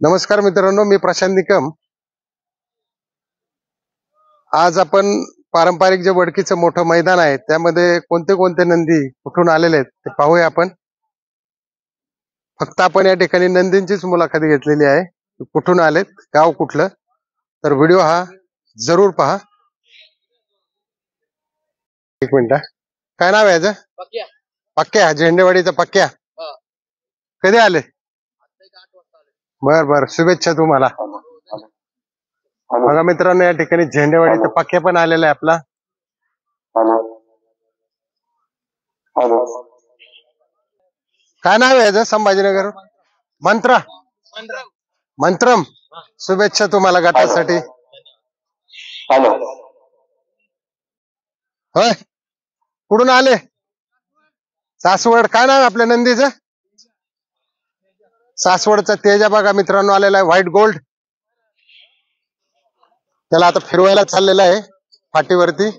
नमस्कार मित्रांनो, मी प्रशांत निकम. आज आपण पारंपरिक जे वडकीचं मोठं मैदान आहे त्यामध्ये कोणते कोणते नंदी कुठून आलेले आहेत ते पाहूया आपण. फक्त आपण या ठिकाणी नंदींचीच मुलाखत घेतलेली आहे. कुठून आलेत, गाव कुठलं, तर व्हिडिओ हा जरूर पहा. एक मिनिट, काय नाव आहे याचं? पक्क्या, झेंडेवाडीचा पक्क्या. कधी आले? बर बर, शुभेच्छा तुम्हाला. बघा मित्रांनो, या ठिकाणी झेंडेवाडीचा पक्क्या पण आलेला आहे आपला. काय नाव आहे याचं? संभाजीनगर मंत्र मंत्रम. शुभेच्छा तुम्हाला गटासाठी. होय, कुठून आले? सासवड. काय नाव आहे आपल्या नंदीचं? सासवडचा तेजा बघा मित्रांनो आलेला आहे, व्हाईट गोल्ड. त्याला आता फिरवायला चाललेला आहे फाटीवरती.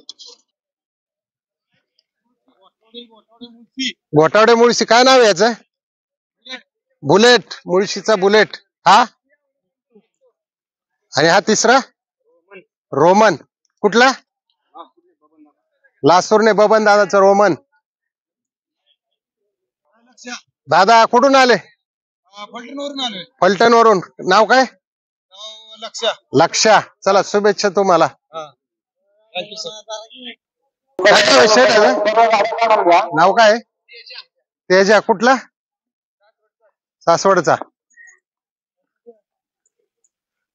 घोटावडे मुळशी. काय नाव आहे याचं? बुलेट. मुळशीचा बुलेट. हा, आणि हा तिसरा रोमन. कुठला? लासूरने बबन दादाचा रोमन. दादा कुठून आले? फलटण वरून. नाव काय? लक्षा. चला, शुभेच्छा तुम्हाला. नाव काय? तेजा. कुठला? सासवडचा.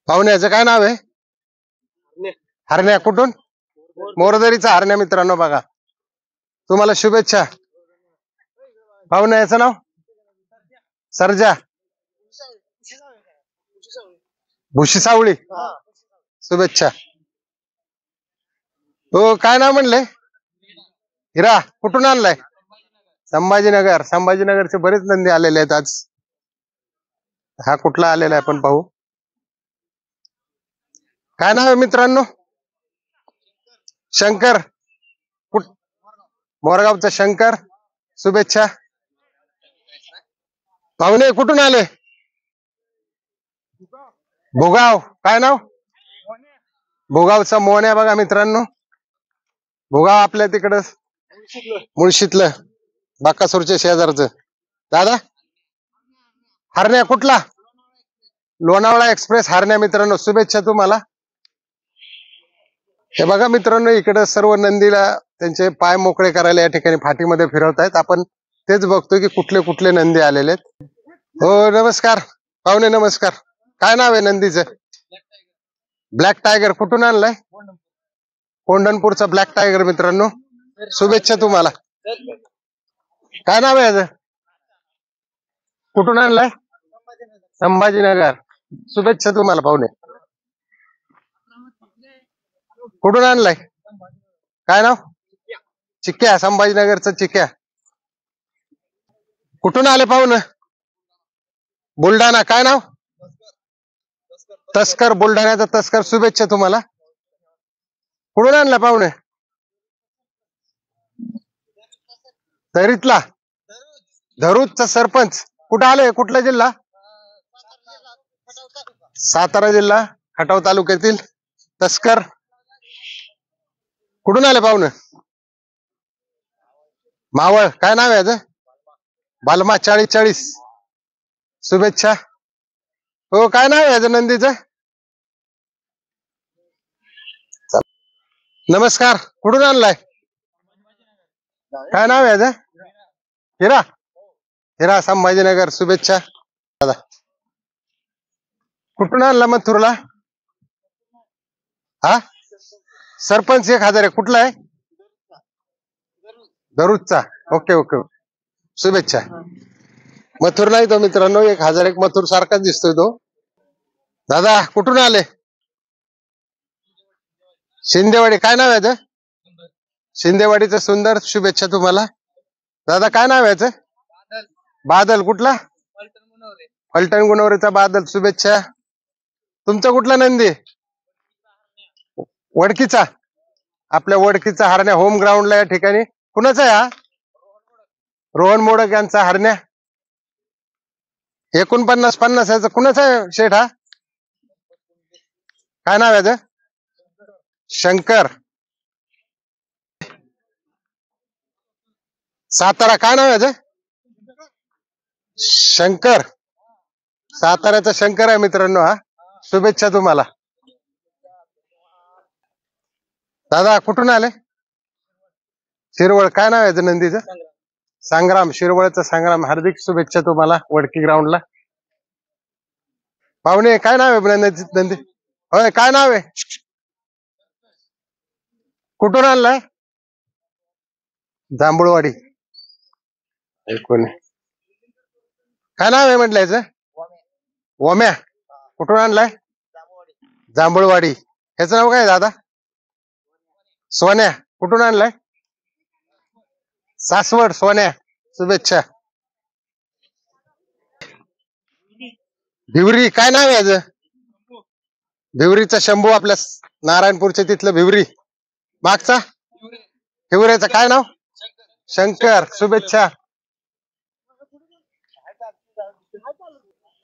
पाहुण्याचं काय नाव आहे? हरण्या. कुठून? मोरदरीचा हरण्या. मित्रांनो बघा, तुम्हाला शुभेच्छा. पाहुण्याचं नाव? सर्जा. भुशी सावळी. शुभेच्छा. हो, काय नाव म्हणले? हिरा. कुठून आणलाय? संभाजीनगर. संभाजीनगरचे बरेच नंदी आलेले आहेत आज. हा कुठला आलेला आहे आपण पाहू. काय नाव आहे मित्रांनो? शंकर. मोरगावचा शंकर. शुभेच्छा. पाहुणे कुठून आले? भोगाव. काय नाव? भोगावचा मोन्या. बघा मित्रांनो, भोगाव आपल्या तिकडं मुळशीतलं, बाकासूरच्या शेजारचं. दादा हरण्या. कुठला? लोणावळा एक्सप्रेस हरण्या. मित्रांनो शुभेच्छा तुम्हाला. हे बघा मित्रांनो, इकडे सर्व नंदीला त्यांचे पाय मोकळे करायला या ठिकाणी फाटीमध्ये फिरवतायत. आपण तेच बघतोय की कुठले कुठले नंदी आलेले आहेत. हो, नमस्कार पाहुणे, नमस्कार. काय नाव आहे नंदीचं? Black tiger. कुठून आणलाय? कोंढणपूरचा ब्लॅक टायगर. मित्रांनो शुभेच्छा तुम्हाला. काय नाव आहे याचं? कुठून आणलाय? संभाजीनगर. शुभेच्छा तुम्हाला पाहुणे. कुठून आणलाय? काय नाव? चिक्क्या. संभाजीनगरचा चिक्क्या. कुठून आले पाहुणे? बुलढाणा. काय नाव? तस्कर. बुलढाण्याचा तस्कर. शुभेच्छा तुम्हाला. कुठून आणला पाहुणे? तरीतला. धरूचचा सरपंच. कुठं आले? कुठला जिल्हा? सातारा जिल्हा, खटाव तालुक्यातील तस्कर. कुठून आले पाहुणे? मावळ. काय नाव आहे याचं? बालमा. 40-40. शुभेच्छा. हो, काय नाव आहे याचं नंदीचं? नमस्कार. कुठून आणलाय? काय नाव आहे याचं? हिरा. हिरा. संभाजीनगर. शुभेच्छा दादा. कुठून आणला मथुरला? हा, सरपंच 1000 आहे. कुठला आहे? दरुजचा. ओके ओके, शुभेच्छा. मथुर नाही तो मित्रांनो, 1001 मथुर सारखाच दिसतोय तो. दादा कुठून आले? शिंदेवाडी. काय नाव आहे याचं? शिंदेवाडीचं सुंदर. शुभेच्छा तुम्हाला. दादा काय नाव आहे याचं? बादल. कुठला? फलटण गुणवरीचा बादल. शुभेच्छा. तुमचा कुठला नंदी? वडकीचा. आपल्या वडकीचा हरण्या होम ग्राउंडला या ठिकाणी. कुणाचा आहे हा? रोहन मोडक यांचा हरण्या. 49 50 याचं कुणाचं आहे शेठ हा? काय नाव आहे याचं? शंकर. सातारा. काय नाव आहे याचं? शंकर. साताऱ्याचा शंकर आहे मित्रांनो हा. शुभेच्छा तुम्हाला. दादा कुठून आले? शिरवळ. काय नाव आहे याचं नंदीचं? संग्राम. शिरवळचा संग्राम. हार्दिक शुभेच्छा तुम्हाला वडकी ग्राउंडला. पाहुणे काय नाव आहे नंदी? होय काय नाव आहे? कुठून आणलाय? जांभूळवाडी. ऐकून. काय नाव आहे म्हटलं याचं? ओम्या. कुठून आणलाय? जांभूळवाडी. ह्याचं नाव काय दादा? सोन्या. कुठून आणलाय? सासवड. सोन्या शुभेच्छा. भिवरी. काय नाव आहे याचं? भिवरीचा शंभू. आपल्या नारायणपूरच्या तिथलं भिवरी. मागचा हिवऱ्याचं काय नाव? शंकर. शुभेच्छा.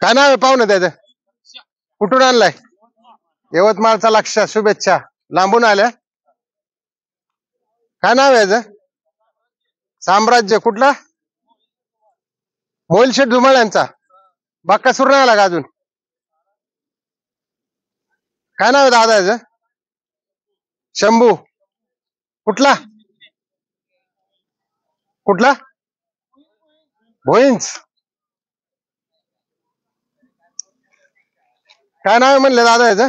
काय नाव आहे पाहुणं त्याचं? कुठून आणलाय? यवतमाळचा लक्ष. शुभेच्छा. लांबून आल्या. काय नाव आहे याचं? साम्राज्य. कुठला? मोलशेठ धुमाळ यांचा. बाक्कासूर नाही आला का अजून? काय नाव आहे दादा याचं? शंभू. कुठला? कुठला? भोईंच. काय नाव आहे म्हणले दादा याचं?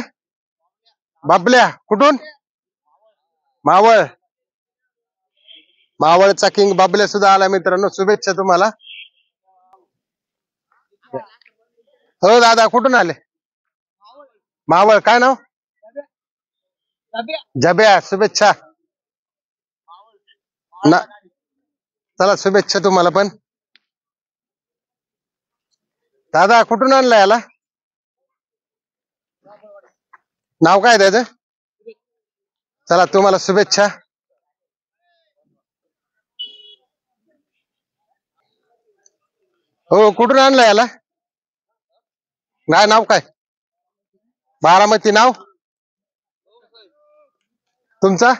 बाबल्या. कुठून? मावळ. मावळचा किंग बाबल्या सुद्धा आला मित्रांनो. शुभेच्छा तुम्हाला. हो दादा कुठून आले? मावळ. काय नाव? जब्या. शुभेच्छा. चला शुभेच्छा तुम्हाला पण. दादा कुठून आणलाय याला? नाव काय त्याचं? चला तुम्हाला शुभेच्छा. हो कुठून आणलाय याला? नाव काय? बारामती. नाव तुमचा?